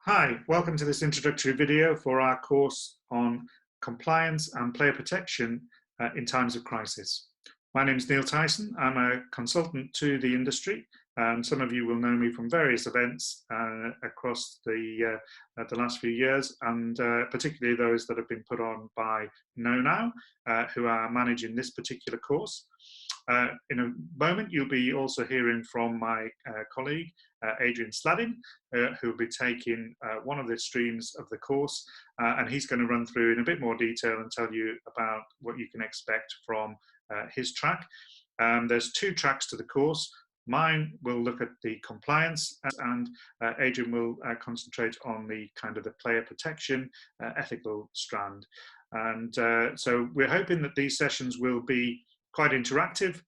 Hi, welcome to this introductory video for our course on compliance and player protection in times of crisis. My name is Neil Tyson. I'm a consultant to the industry. Some of you will know me from various events across the last few years, and particularly those that have been put on by KnowNow, who are managing this particular course. In a moment, you'll be also hearing from my colleague, Adrian Sladdin, who will be taking one of the streams of the course, and he's going to run through in a bit more detail and tell you about what you can expect from his track. There's two tracks to the course. Mine will look at the compliance, and Adrian will concentrate on the kind of the player protection ethical strand. And so we're hoping that these sessions will be quite interactive,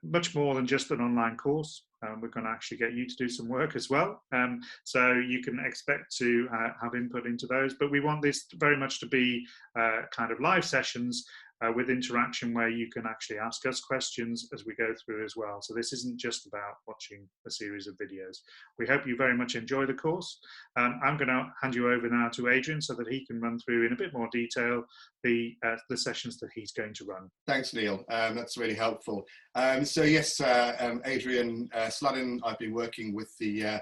much more than just an online course. We're going to actually get you to do some work as well. So you can expect to have input into those, but we want this very much to be kind of live sessions with interaction where you can actually ask us questions as we go through as well. So this isn't just about watching a series of videos. We hope you very much enjoy the course. I'm going to hand you over now to Adrian so that he can run through in a bit more detail the sessions that he's going to run. Thanks, Neil. That's really helpful. So yes, Adrian Sladdin, I've been working with the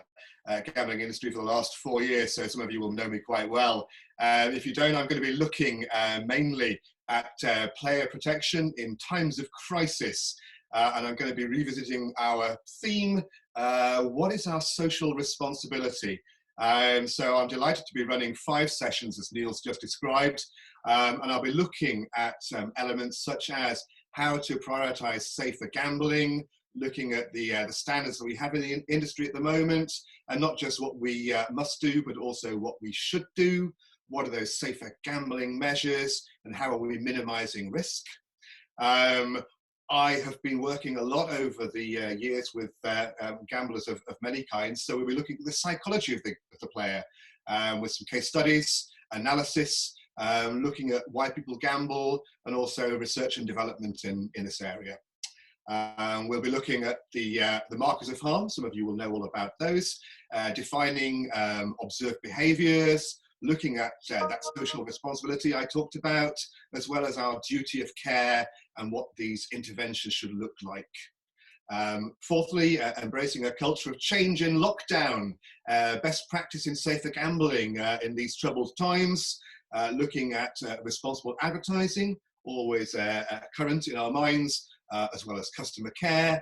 gambling industry for the last 4 years, so some of you will know me quite well. If you don't, I'm going to be looking mainly at player protection in times of crisis. And I'm going to be revisiting our theme, what is our social responsibility? So I'm delighted to be running 5 sessions, as Neil's just described, and I'll be looking at elements such as how to prioritize safer gambling, looking at the standards that we have in the industry at the moment, and not just what we must do, but also what we should do. What are those safer gambling measures, and how are we minimizing risk? I have been working a lot over the years with gamblers of many kinds, so we'll be looking at the psychology of the player with some case studies, analysis, looking at why people gamble, and also research and development in this area. We'll be looking at the markers of harm. Some of you will know all about those, defining observed behaviors, looking at that social responsibility I talked about, as well as our duty of care and what these interventions should look like. Fourthly, embracing a culture of change in lockdown, best practice in safer gambling in these troubled times, looking at responsible advertising, always current in our minds, as well as customer care.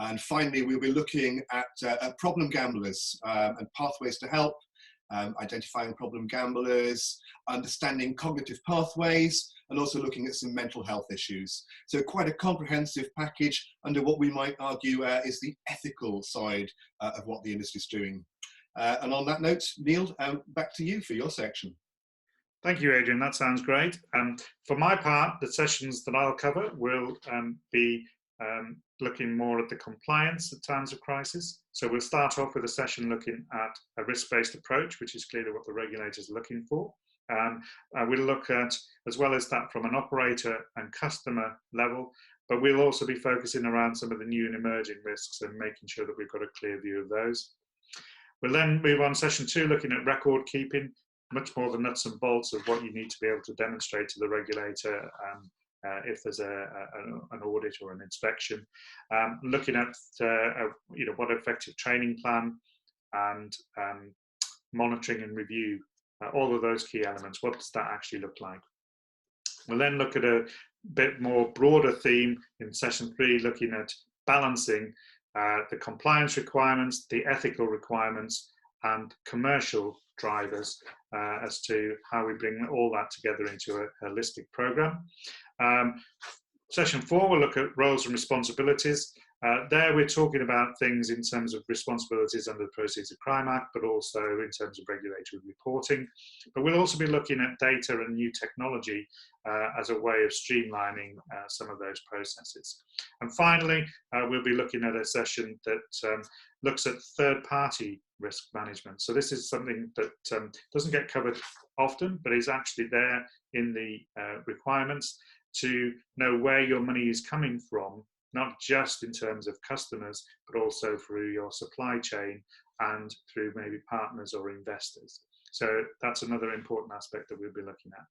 And finally, we'll be looking at problem gamblers and pathways to help, identifying problem gamblers, understanding cognitive pathways, and also looking at some mental health issues. So quite a comprehensive package under what we might argue is the ethical side of what the industry is doing. And on that note, Neil, back to you for your section. Thank you, Adrian. That sounds great. For my part, the sessions that I'll cover will be looking more at the compliance at times of crisis. So we'll start off with a session looking at a risk-based approach, which is clearly what the regulators are looking for. We'll look at, as well as that, from an operator and customer level, but we'll also be focusing around some of the new and emerging risks and making sure that we've got a clear view of those. We'll then move on session 2, looking at record keeping, much more the nuts and bolts of what you need to be able to demonstrate to the regulator if there's an audit or an inspection. Looking at what effective training plan and monitoring and review, all of those key elements. What does that actually look like? We'll then look at a bit more broader theme in session 3, looking at balancing the compliance requirements, the ethical requirements, and commercial drivers as to how we bring all that together into a holistic program. Session 4, we'll look at roles and responsibilities. There we're talking about things in terms of responsibilities under the Proceeds of Crime Act, but also in terms of regulatory reporting. But we'll also be looking at data and new technology as a way of streamlining some of those processes. And finally, we'll be looking at a session that looks at third-party risk management. So this is something that doesn't get covered often, but is actually there in the requirements to know where your money is coming from, not just in terms of customers, but also through your supply chain and through maybe partners or investors. So that's another important aspect that we'll be looking at.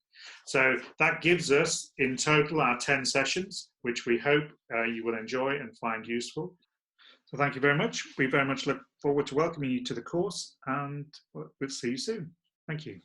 So that gives us in total our 10 sessions, which we hope you will enjoy and find useful. So thank you very much. We very much look forward to welcoming you to the course, and we'll see you soon. Thank you.